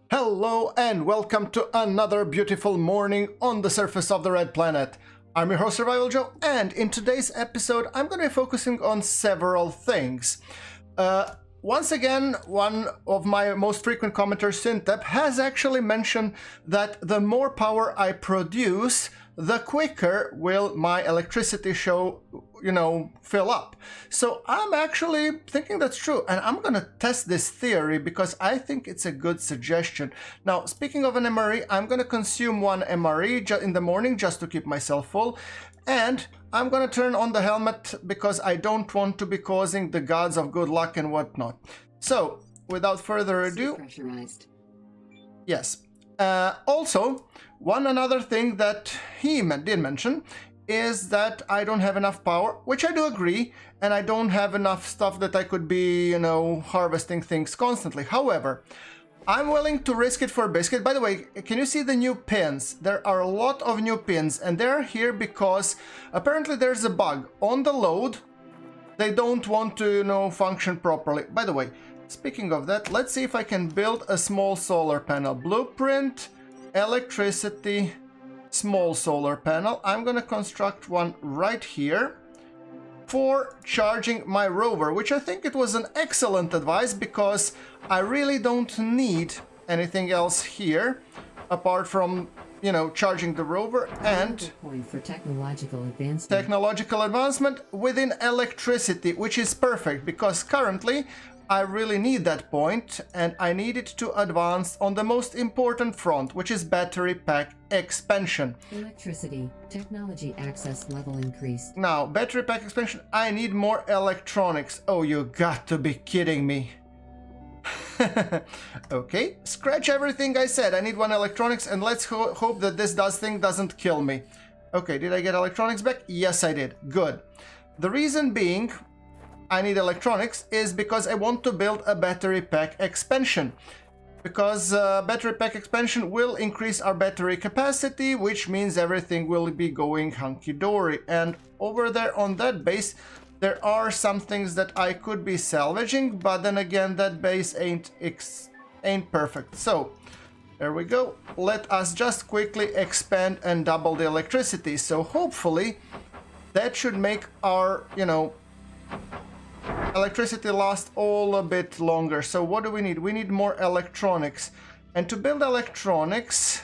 Hello and welcome to another beautiful morning on the surface of the Red Planet. I'm your host Survival Joe, and in today's episode I'm going to be focusing on several things. Once again, one of my most frequent commenters, Syntep, has actually mentioned that the more power I produce, the quicker will my electricity show, fill up. So I'm actually thinking that's true, and I'm gonna test this theory because I think it's a good suggestion. Now, speaking of an MRE, I'm gonna consume one MRE in the morning just to keep myself full, and I'm gonna turn on the helmet because I don't want to be causing the gods of good luck and whatnot. So, without further ado, yes. Also, another thing that he did mention is that I don't have enough power, which I do agree, and I don't have enough stuff that I could be, harvesting things constantly. However, I'm willing to risk it for a biscuit. By the way, can you see the new pins? There are a lot of new pins, and they're here because apparently there's a bug. On the load, they don't want to, function properly. By the way, speaking of that, let's see if I can build a small solar panel. Blueprint, electricity, small solar panel. I'm gonna construct one right here for charging my rover, which I think it was an excellent advice because I really don't need anything else here apart from, charging the rover and point for technological advancement within electricity, which is perfect because currently I really need that point, and I need it to advance on the most important front, which is battery pack expansion. Electricity, technology access level increased. Now, battery pack expansion, I need more electronics. Oh, you got to be kidding me. Okay, scratch everything I said. I need one electronics, and let's hope that this thing doesn't kill me. Okay, did I get electronics back? Yes, I did. Good. The reason being I need electronics is because I want to build a battery pack expansion. Because battery pack expansion will increase our battery capacity, which means everything will be going hunky-dory. And over there on that base, there are some things that I could be salvaging, but then again, that base ain't perfect. So, there we go. Let us just quickly expand and double the electricity. So hopefully, that should make our, electricity last all a bit longer. So what do we need? We need more electronics. And to build electronics,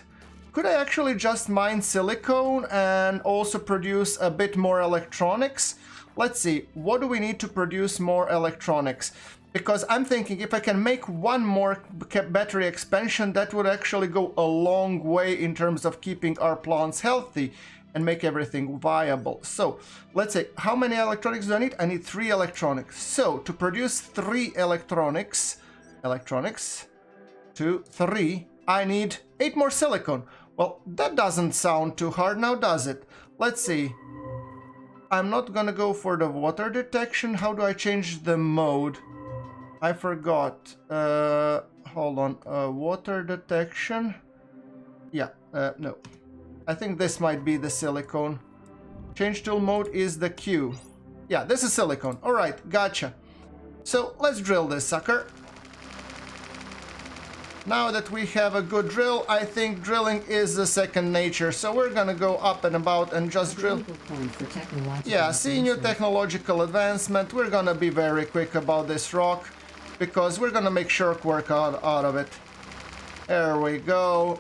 could I actually just mine silicone and also produce a bit more electronics? Let's see, what do we need to produce more electronics? Because I'm thinking if I can make one more battery expansion, that would actually go a long way in terms of keeping our plants healthy and make everything viable. So let's say, how many electronics do I need? I need 3 electronics. So to produce 3 electronics, 2, 3, I need 8 more silicone. Well, that doesn't sound too hard now, does it? Let's see. I'm not gonna go for the water detection. How do I change the mode? I forgot. Hold on. Water detection. Yeah, no. I think this might be the silicone. Change tool mode is the Q. Yeah, this is silicone. Alright, gotcha. So let's drill this sucker. Now that we have a good drill, I think drilling is a second nature. So we're gonna go up and about and just drill. Yeah, see new technological advancement. We're gonna be very quick about this rock because we're gonna make shirk work out of it. There we go.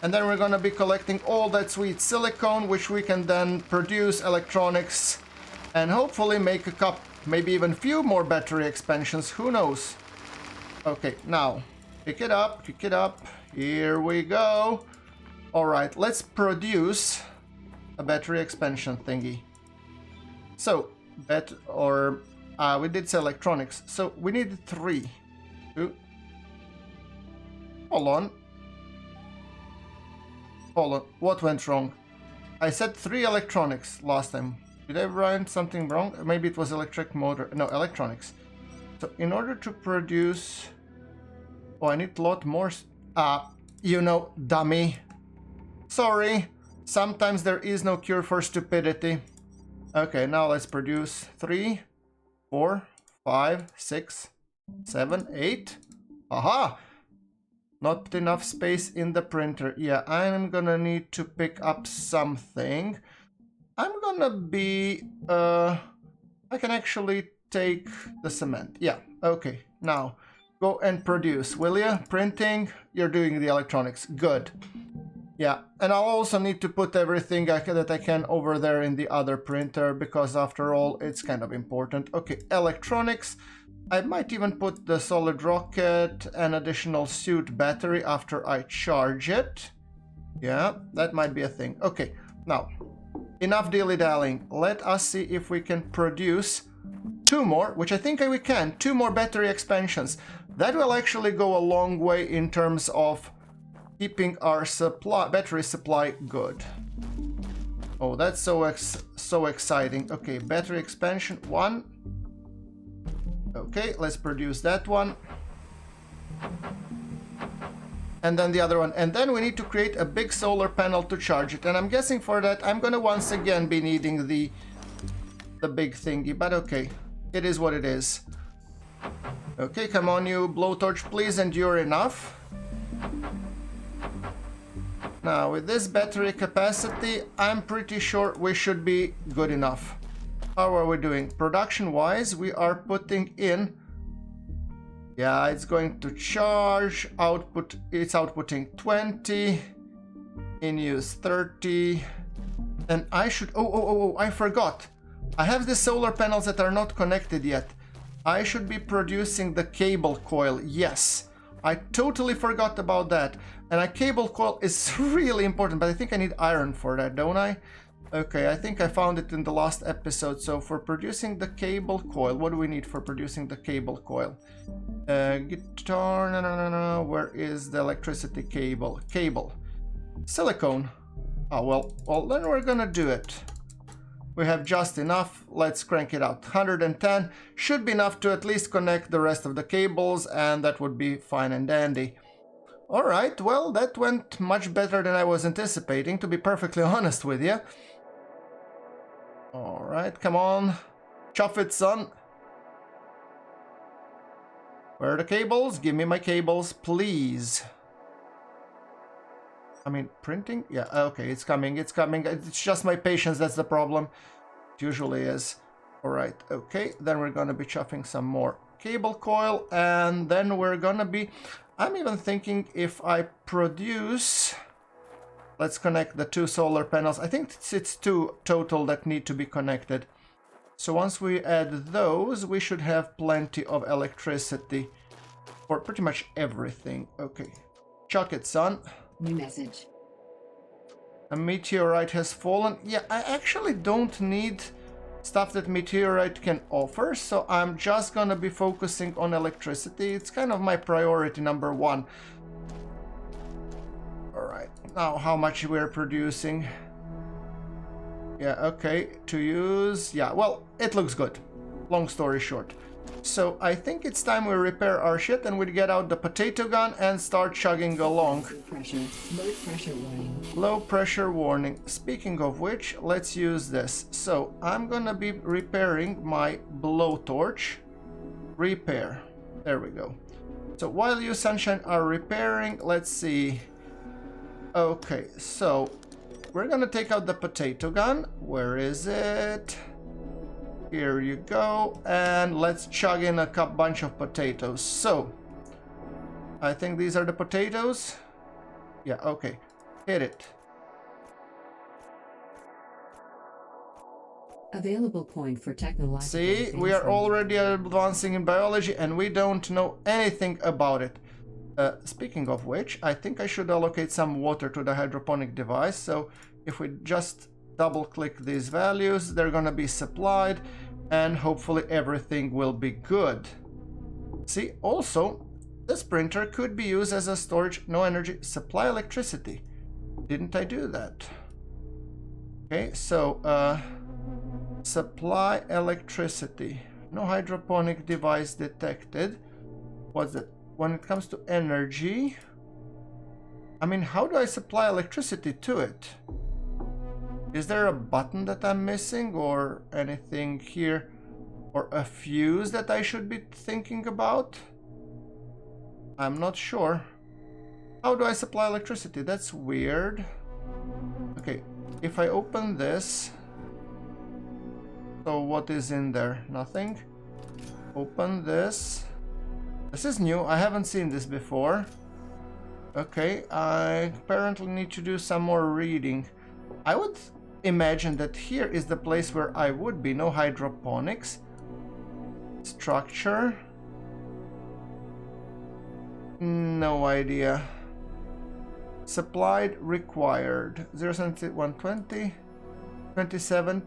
And then we're going to be collecting all that sweet silicone, which we can then produce electronics and hopefully make a couple, maybe even few more battery expansions. Who knows? Okay, now pick it up. Here we go. All right, let's produce a battery expansion thingy. So, we did say electronics. So we need 3. 2. Hold on, what went wrong? I said 3 electronics last time. Did I write something wrong? Maybe it was electric motor. No, electronics. So in order to produce... Oh, I need a lot more... dummy. Sorry. Sometimes there is no cure for stupidity. Okay, now let's produce 3, 4, 5, 6, 7, 8. Aha! Not enough space in the printer. Yeah, I'm gonna need to pick up something. I'm gonna be... I can actually take the cement. Yeah, okay. Now, go and produce, will ya? Printing, you're doing the electronics. Good. Yeah, and I'll also need to put everything that I can over there in the other printer, because after all, it's kind of important. Okay, electronics. I might even put the solid rocket and additional suit battery after I charge it. Yeah, that might be a thing. Okay, now, enough dilly-dallying. Let us see if we can produce 2 more, which I think we can. 2 more battery expansions. That will actually go a long way in terms of keeping our battery supply good. Oh, that's so exciting. Okay, battery expansion 1. Okay, let's produce that one. And then the other one. And then we need to create a big solar panel to charge it. And I'm guessing for that I'm gonna once again be needing the big thingy. But okay, it is what it is. Okay, come on you blowtorch, please endure enough. Now with this battery capacity, I'm pretty sure we should be good enough. How are we doing? Production wise, we are putting in... Yeah, it's going to charge. Output, it's outputting 20. In use 30. And I should... Oh, I forgot. I have the solar panels that are not connected yet. I should be producing the cable coil. Yes, I totally forgot about that. And a cable coil is really important, but I think I need iron for that, don't I? Okay, I think I found it in the last episode. So for producing the cable coil, what do we need for producing the cable coil? Guitar, no. Where is the electricity cable? Cable. Silicone. Oh, well, then we're gonna do it. We have just enough. Let's crank it out. 110 should be enough to at least connect the rest of the cables, and that would be fine and dandy. All right, well, that went much better than I was anticipating, to be perfectly honest with you. All right, come on. Chuff it, son. Where are the cables? Give me my cables, please. I mean, printing? Yeah, okay, it's coming, it's coming. It's just my patience that's the problem. It usually is. All right, okay, then we're gonna be chuffing some more cable coil, and then we're gonna be... I'm even thinking if I produce... Let's connect the 2 solar panels. I think it's 2 total that need to be connected. So once we add those, we should have plenty of electricity for pretty much everything. Okay, chuck it, son. New message. A meteorite has fallen. Yeah, I actually don't need stuff that meteorite can offer, so I'm just gonna be focusing on electricity. It's kind of my priority number 1. Alright, now how much we're producing. Yeah, okay, to use... Yeah, well, it looks good. Long story short. So I think it's time we repair our shit and we get out the potato gun and start chugging along. Low pressure warning. Low pressure warning. Speaking of which, let's use this. So I'm gonna be repairing my blowtorch. Repair. There we go. So while you, Sunshine, are repairing, let's see. Okay, so we're gonna take out the potato gun. Where is it? Here you go, and let's chug in a bunch of potatoes. So, I think these are the potatoes. Yeah, okay. Hit it. Available point for technological See, we are already advancing in biology and we don't know anything about it. Speaking of which, I think I should allocate some water to the hydroponic device. So, if we just double-click these values, they're gonna be supplied, and hopefully everything will be good. See, also, this printer could be used as a storage, no energy, supply electricity. Didn't I do that? Okay, so, supply electricity. No hydroponic device detected. What's that? When it comes to energy, I mean, how do I supply electricity to it? Is there a button that I'm missing or anything here? Or a fuse that I should be thinking about? I'm not sure. How do I supply electricity? That's weird. Okay, if I open this... So what is in there? Nothing. Open this. This is new. I haven't seen this before. Okay, I apparently need to do some more reading. I would imagine that here is the place where I would be. No hydroponics. Structure. No idea. Supplied required. 070, 120. 2070.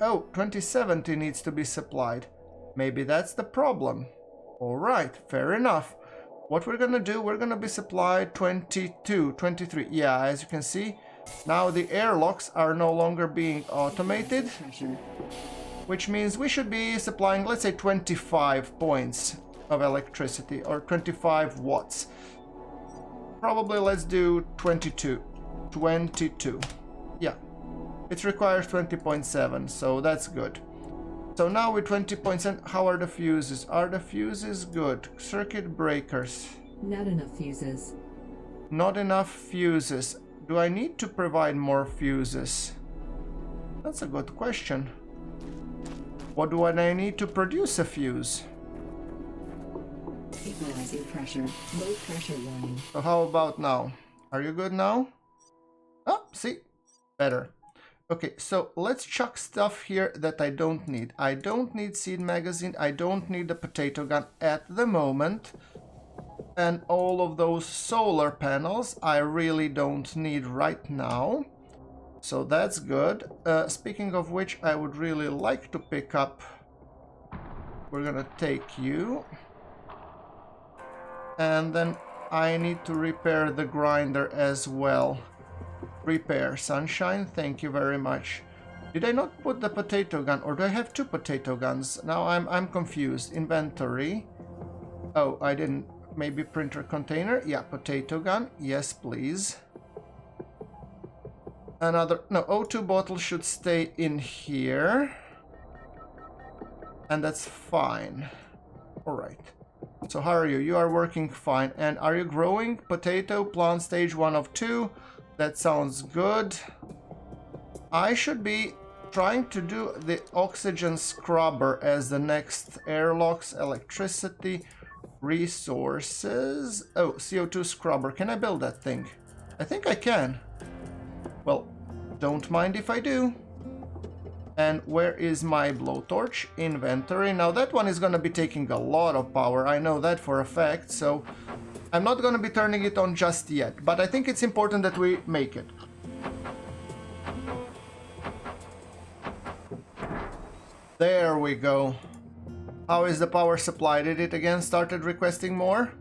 Oh, 2070 needs to be supplied. Maybe that's the problem. Alright, fair enough. What we're gonna do, we're gonna be supplied 22, 23. Yeah, as you can see, now the airlocks are no longer being automated. Which means we should be supplying, let's say, 25 points of electricity, or 25 watts. Probably let's do 22. 22. Yeah. It requires 20.7, so that's good. So now with 20.7, how are the fuses? Are the fuses good? Circuit breakers. Not enough fuses. Not enough fuses. Do I need to provide more fuses? That's a good question. What do I need to produce a fuse? Equalizing pressure. Low pressure warning. So how about now? Are you good now? Oh, see? Better. Okay, so let's chuck stuff here that I don't need. I don't need seed magazine. I don't need the potato gun at the moment. And all of those solar panels I really don't need right now. So that's good. Speaking of which, I would really like to pick up... We're gonna take you. And then I need to repair the grinder as well. Repair, sunshine, thank you very much. Did I not put the potato gun, or do I have two potato guns? Now I'm confused. Inventory. Oh, I didn't. Maybe printer container. Yeah, potato gun. Yes, please. Another, no, O2 bottle should stay in here. And that's fine. Alright. So how are you? You are working fine. And are you growing? Potato plant stage 1 of 2. That sounds good. I should be trying to do the oxygen scrubber as the next airlocks, electricity, resources. Oh, CO2 scrubber. Can I build that thing? I think I can. Well, don't mind if I do. And where is my blowtorch? Inventory. Now that one is going to be taking a lot of power. I know that for a fact, so I'm not going to be turning it on just yet. But I think it's important that we make it. There we go. How is the power supply? Did it again started requesting more?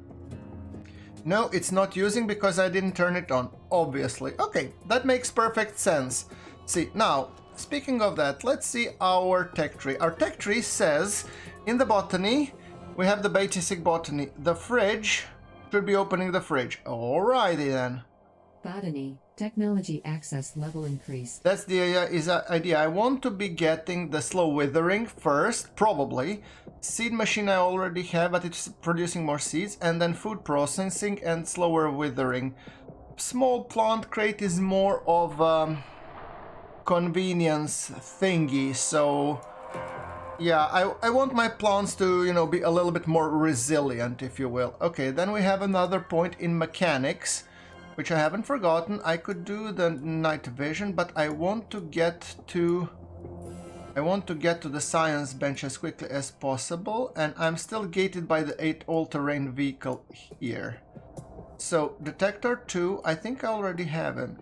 No, it's not using because I didn't turn it on, obviously. Okay, that makes perfect sense. See, now, speaking of that, let's see our tech tree. Our tech tree says, in the botany, we have the basic botany. The fridge should be opening the fridge. Alrighty then. Botany, technology access level increased. That's the idea. I want to be getting the slow withering first, probably. Seed machine I already have, but it's producing more seeds. And then food processing and slower withering. Small plant crate is more of convenience thingy, so yeah, I want my plants to, you know, be a little bit more resilient, if you will. Okay, then we have another point in mechanics, which I haven't forgotten. I could do the night vision, but I want to get to the science bench as quickly as possible, and I'm still gated by the 8 all-terrain vehicle here. So detector 2, I think I already have him.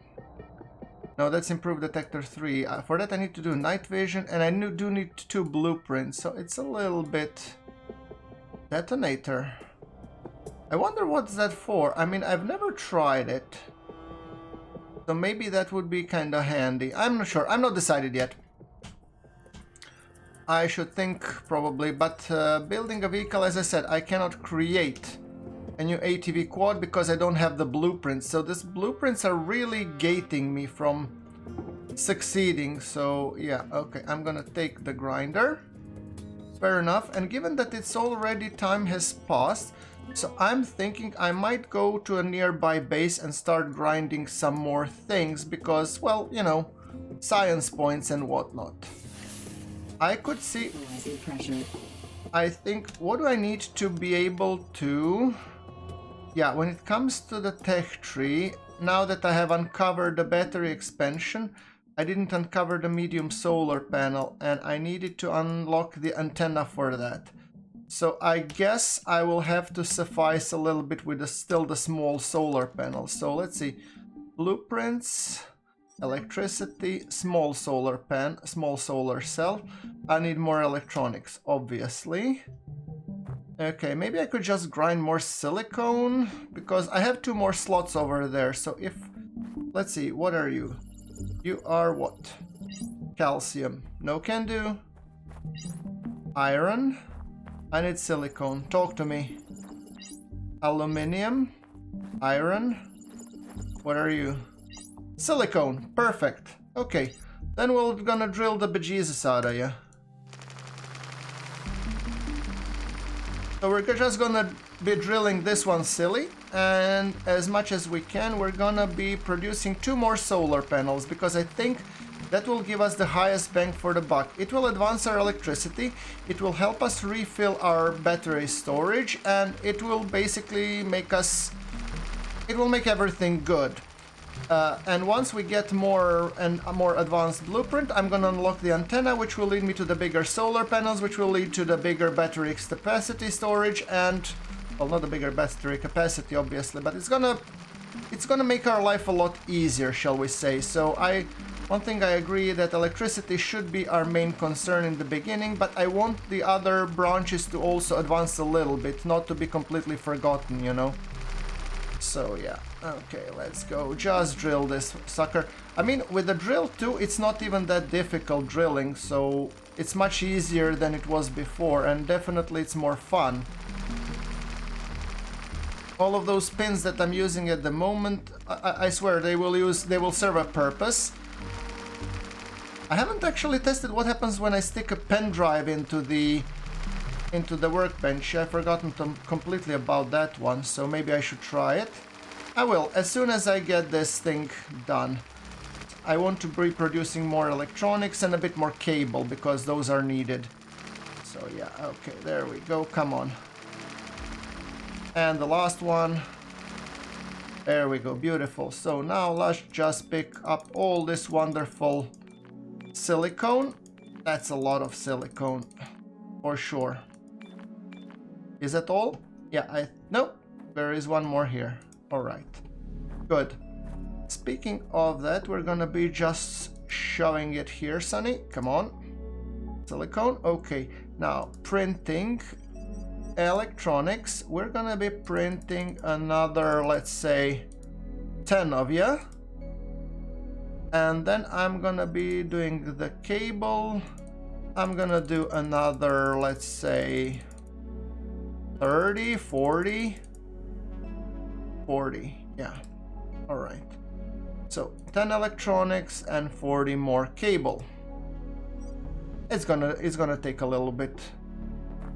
No, that's improved detector 3. For that I need to do night vision, and I do need 2 blueprints, so it's a little bit... Detonator. I wonder what's that for. I mean, I've never tried it. So maybe that would be kinda handy. I'm not sure. I'm not decided yet. I should think probably, but building a vehicle, as I said, I cannot create a new ATV quad because I don't have the blueprints. So these blueprints are really gating me from succeeding. So yeah, okay, I'm gonna take the grinder. Fair enough. And given that it's already time has passed, So I'm thinking I might go to a nearby base and start grinding some more things because, well, you know, science points and whatnot. I could see... Rising pressure. I think, what do I need to be able to... Yeah, when it comes to the tech tree, now that I have uncovered the battery expansion, I didn't uncover the medium solar panel and I needed to unlock the antenna for that. So I guess I will have to suffice a little bit with still the small solar panel. So let's see, blueprints, electricity, small solar cell. I need more electronics, obviously. Okay, maybe I could just grind more silicone because I have 2 more slots over there. So if, let's see, what are you? You are what? Calcium. No can do. Iron. I need silicone. Talk to me. Aluminium. Iron. What are you? Silicone. Perfect. Okay. Then we're gonna drill the bejesus out of you. So we're just gonna be drilling this one silly, and as much as we can, we're gonna be producing 2 more solar panels because I think that will give us the highest bang for the buck. It will advance our electricity, it will help us refill our battery storage, and it will basically make us... it will make everything good. And once we get more and a more advanced blueprint, I'm gonna unlock the antenna, which will lead me to the bigger solar panels, which will lead to the bigger battery capacity storage, and well, not the bigger battery capacity, obviously, but it's gonna make our life a lot easier, shall we say. So one thing I agree that electricity should be our main concern in the beginning, but I want the other branches to also advance a little bit, not to be completely forgotten, you know. So yeah, okay, let's go. Just drill this sucker. I mean, with the drill too, it's not even that difficult drilling, so it's much easier than it was before, and definitely it's more fun. All of those pins that I'm using at the moment, I swear they will serve a purpose. I haven't actually tested what happens when I stick a pen drive into the workbench. I've forgotten completely about that one, so maybe I should try it. I will, as soon as I get this thing done. I want to be producing more electronics and a bit more cable, because those are needed. So yeah, okay, there we go, come on. And the last one. There we go, beautiful. So now let's just pick up all this wonderful silicone. That's a lot of silicone, for sure. Is that all? Yeah, no, there is one more here. All right, good. Speaking of that, we're gonna be just shoving it here, Sonny. Come on. Silicone, okay. Now, printing electronics. We're gonna be printing another, let's say, 10 of you. And then I'm gonna be doing the cable. I'm gonna do another, let's say, 30, 40, yeah, all right. So 10 electronics and 40 more cable. It's gonna take a little bit.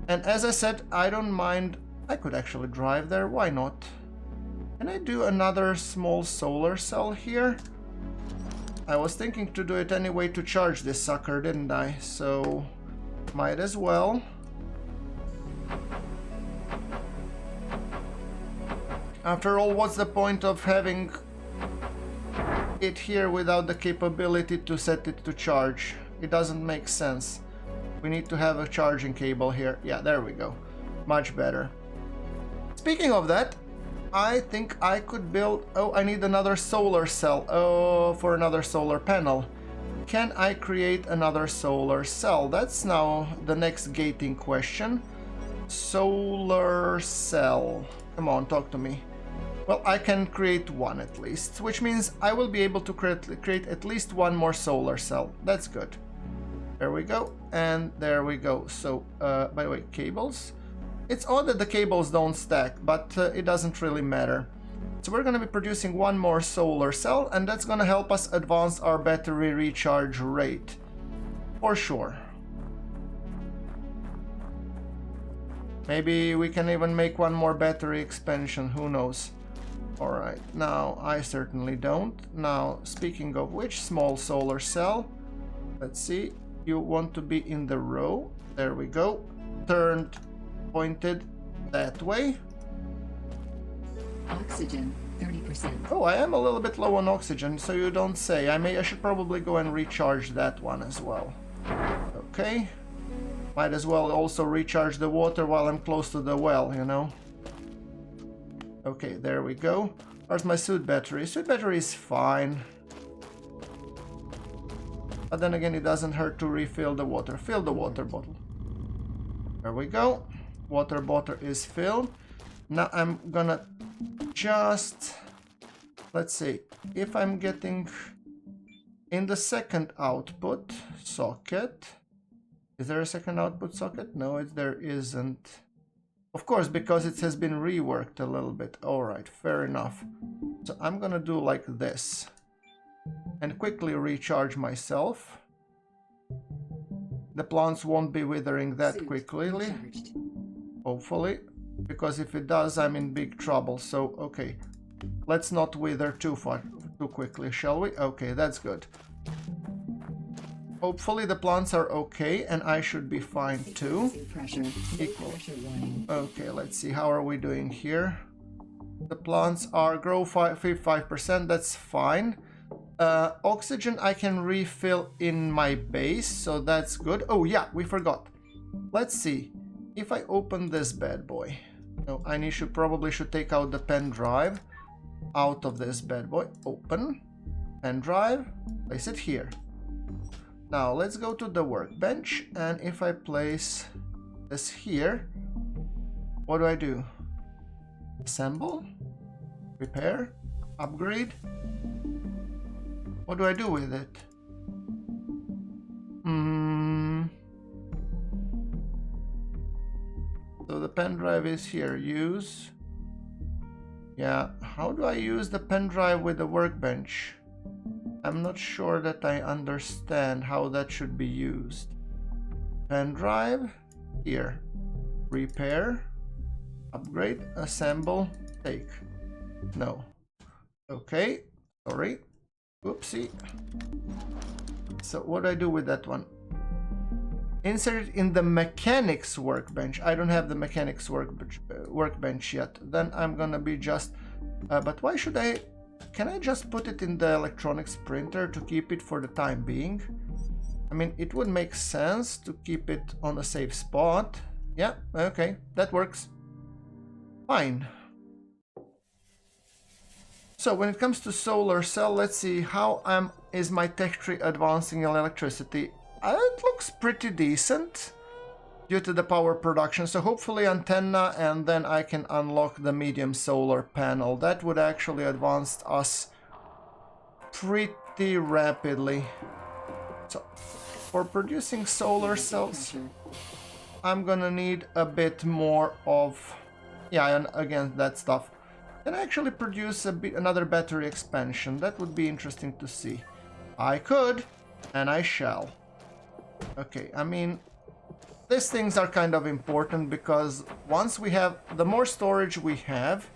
And as I said, I don't mind. I could actually drive there, why not? Can I do another small solar cell here? I was thinking to do it anyway to charge this sucker, didn't I? So might as well. After all, what's the point of having it here without the capability to set it to charge? It doesn't make sense. We need to have a charging cable here. Yeah, there we go. Much better. Speaking of that, I think I could build... Oh, I need another solar cell. Oh, for another solar panel. Can I create another solar cell? That's now the next gating question. Solar cell. Come on, talk to me. Well, I can create one at least, which means I will be able to create at least one more solar cell. That's good. There we go, and there we go. So, by the way, cables. It's odd that the cables don't stack, but it doesn't really matter. So we're going to be producing one more solar cell, and that's going to help us advance our battery recharge rate. For sure. Maybe we can even make one more battery expansion, who knows. Alright, now I certainly don't. Now, speaking of which, small solar cell. Let's see, you want to be in the row. There we go. Turned, pointed that way. Oxygen, 30%. Oh, I am a little bit low on oxygen, so you don't say. I should probably go and recharge that one as well. Okay. Might as well also recharge the water while I'm close to the well, you know. Okay, there we go. Where's my suit battery? Suit battery is fine. But then again, it doesn't hurt to refill the water. Fill the water bottle. There we go. Water bottle is filled. Now I'm gonna just... Let's see. If I'm getting... In the second output socket... Is there a second output socket? No, there isn't. Of course, because it has been reworked a little bit. Alright, fair enough. So I'm gonna do like this. And quickly recharge myself. The plants won't be withering that quickly. Hopefully. Because if it does, I'm in big trouble. So, okay. Let's not wither too quickly, shall we? Okay, that's good. Hopefully the plants are okay, and I should be fine too. Equal. Okay, let's see. How are we doing here? The plants are grow 55%. That's fine. Oxygen I can refill in my base, so that's good. Oh yeah, we forgot. Let's see. If I open this bad boy. No, I probably should take out the pen drive out of this bad boy. Open. Pen drive. Place it here. Now let's go to the workbench, and if I place this here, what do I do? Assemble? Repair? Upgrade? What do I do with it? So the pen drive is here. Use. Yeah, how do I use the pen drive with the workbench? I'm not sure that I understand how that should be used. Pen drive, here. Repair, upgrade, assemble, take. No. Okay, sorry. Oopsie. So what do I do with that one? Insert it in the mechanics workbench. I don't have the mechanics workbench yet. Then I'm gonna be just... but why should I... Can I just put it in the electronics printer to keep it for the time being? I mean, it would make sense to keep it on a safe spot. Yeah, okay, that works. Fine. So when it comes to solar cell, let's see how is my tech tree advancing in electricity. It looks pretty decent due to the power production. So hopefully antenna, and then I can unlock the medium solar panel. That would actually advance us pretty rapidly. So for producing solar cells, I'm gonna need a bit more of, yeah, and again, that stuff. Can I actually produce another battery expansion? That would be interesting to see. I could, and I shall. Okay, I mean, these things are kind of important because once we have, the more storage we have,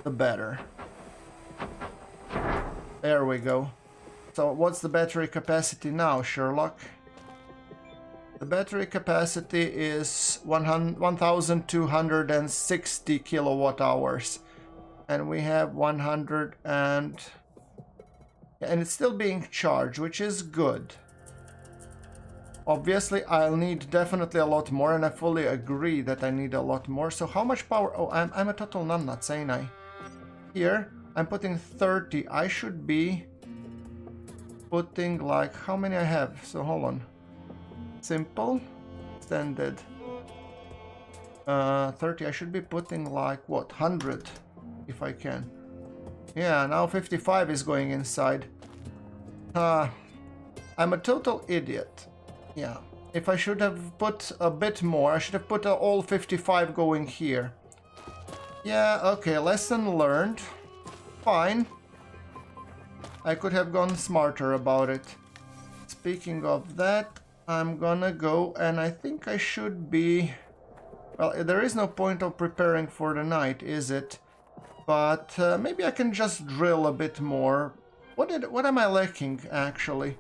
the better. There we go. So what's the battery capacity now, Sherlock? The battery capacity is 1260 kilowatt hours. And we have 100 and it's still being charged, which is good. Obviously, I'll need definitely a lot more, and I fully agree that I need a lot more. So how much power? Oh, I'm a total numbnuts, ain't I? Here, I'm putting 30. I should be putting like, how many I have? So hold on. Simple, extended. 30. I should be putting like, what, 100 if I can. Yeah, now 55 is going inside. I'm a total idiot. Yeah, if I should have put a bit more, I should have put all 55 going here. Yeah, okay, lesson learned. Fine. I could have gone smarter about it. Speaking of that, I'm gonna go, and I think I should be Well, there is no point of preparing for the night, is it? But maybe I can just drill a bit more. What am I lacking, actually?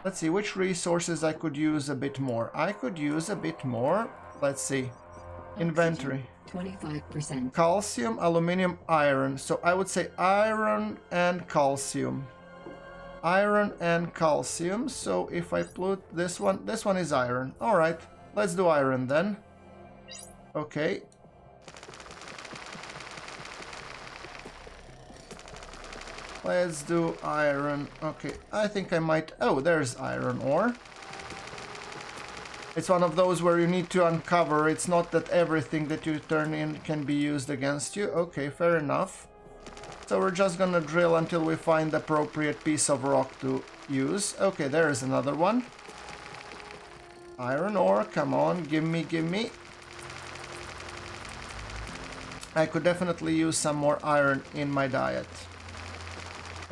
Let's see, which resources I could use a bit more. I could use a bit more. Let's see. Inventory. 25%. Calcium, aluminium, iron. So I would say iron and calcium. Iron and calcium. So if I put this one is iron. Alright, let's do iron then. Okay. Let's do iron. Okay, I think I might... Oh, there's iron ore. It's one of those where you need to uncover. It's not that everything that you turn in can be used against you. Okay, fair enough. So we're just gonna drill until we find the appropriate piece of rock to use. Okay, there is another one. Iron ore, come on, give me, give me. I could definitely use some more iron in my diet.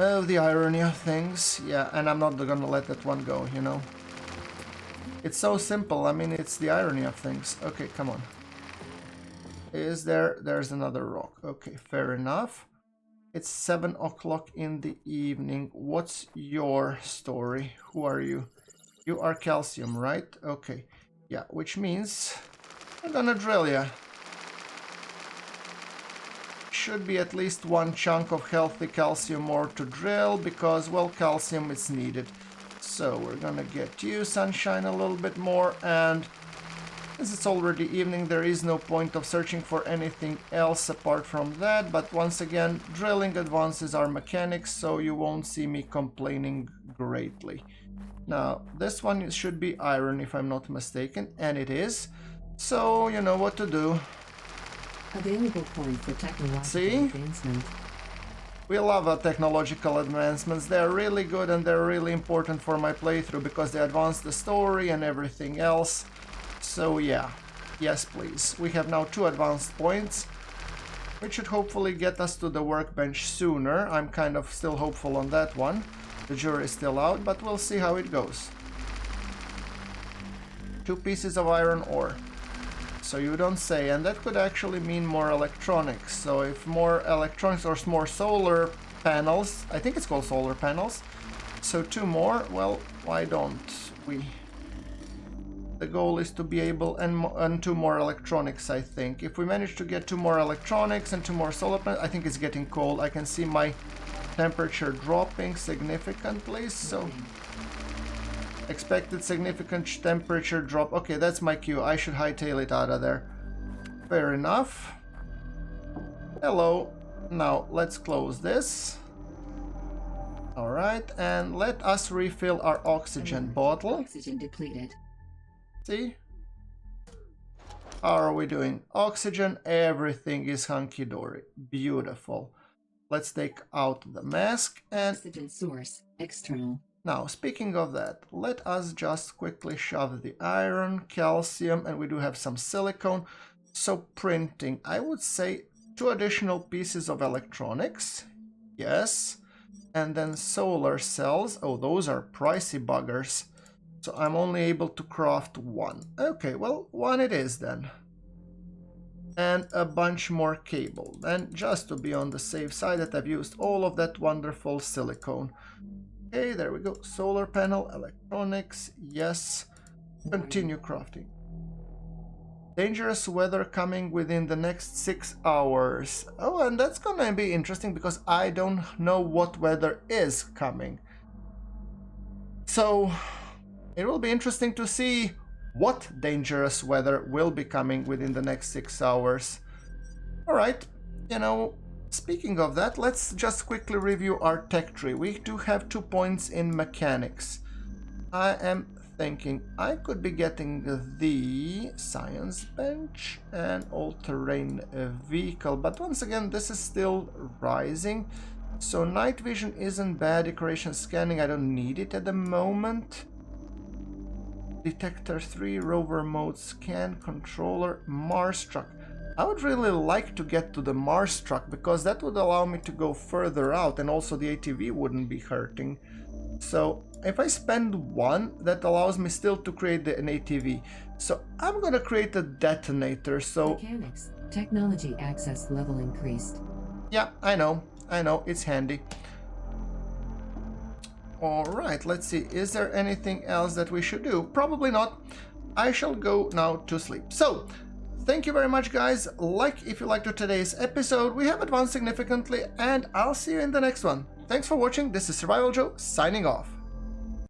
Oh, the irony of things. Yeah, and I'm not gonna let that one go, you know. It's so simple. I mean, it's the irony of things. Okay, come on. Is there... There's another rock. Okay, fair enough. It's 7 o'clock in the evening. What's your story? Who are you? You are calcium, right? Okay. Yeah, which means I'm gonna drill ya. Should be at least one chunk of healthy calcium ore to drill because, well, calcium is needed. So we're gonna get you, sunshine, a little bit more, and as it's already evening, there is no point of searching for anything else apart from that. But once again, drilling advances our mechanics, so you won't see me complaining greatly. Now, this one should be iron if I'm not mistaken, and it is. So you know what to do. Available point for technological See? advancement. We love technological advancements. They're really good and they're really important for my playthrough because they advance the story and everything else. So yeah, yes please. We have now 2 advanced points, which should hopefully get us to the workbench sooner. I'm kind of still hopeful on that one. The jury is still out, but we'll see how it goes. 2 pieces of iron ore. So you don't say, and that could actually mean more electronics. So if more electronics or more solar panels, I think it's called solar panels. So 2 more, well, why don't we? The goal is to be able, and 2 more electronics, I think. If we manage to get 2 more electronics and 2 more solar panels, I think it's getting cold. I can see my temperature dropping significantly, so... Expected significant temperature drop. Okay, that's my cue. I should hightail it out of there. Fair enough. Hello. Now, let's close this. Alright, and let us refill our oxygen bottle. Oxygen depleted. See? How are we doing? Oxygen, everything is hunky-dory. Beautiful. Let's take out the mask and... Oxygen source, external. Now, speaking of that, let us just quickly shove the iron, calcium, and we do have some silicone. So printing, I would say 2 additional pieces of electronics. Yes. And then solar cells. Oh, those are pricey buggers. So I'm only able to craft 1. Okay, well, 1 it is then. And a bunch more cable. And just to be on the safe side that I've used all of that wonderful silicone. Okay, there we go. Solar panel, electronics, yes. Continue crafting. Dangerous weather coming within the next 6 hours. Oh, and that's gonna be interesting because I don't know what weather is coming. So, it will be interesting to see what dangerous weather will be coming within the next 6 hours. Alright, you know... Speaking of that, let's just quickly review our tech tree. We do have 2 points in mechanics. I am thinking I could be getting the science bench and all-terrain vehicle, but once again this is still rising. So night vision isn't bad, decoration scanning, I don't need it at the moment. Detector 3, rover mode, scan, controller, Mars truck. I would really like to get to the Mars truck because that would allow me to go further out and also the ATV wouldn't be hurting. So if I spend 1, that allows me still to create an ATV. So I'm gonna create a detonator. So Mechanics. Technology access level increased. yeah, I know, it's handy. All right, let's see. Is there anything else that we should do? Probably not. I shall go now to sleep. So thank you very much, guys. Like if you liked today's episode. We have advanced significantly, and I'll see you in the next one. Thanks for watching. This is Survival Joe signing off.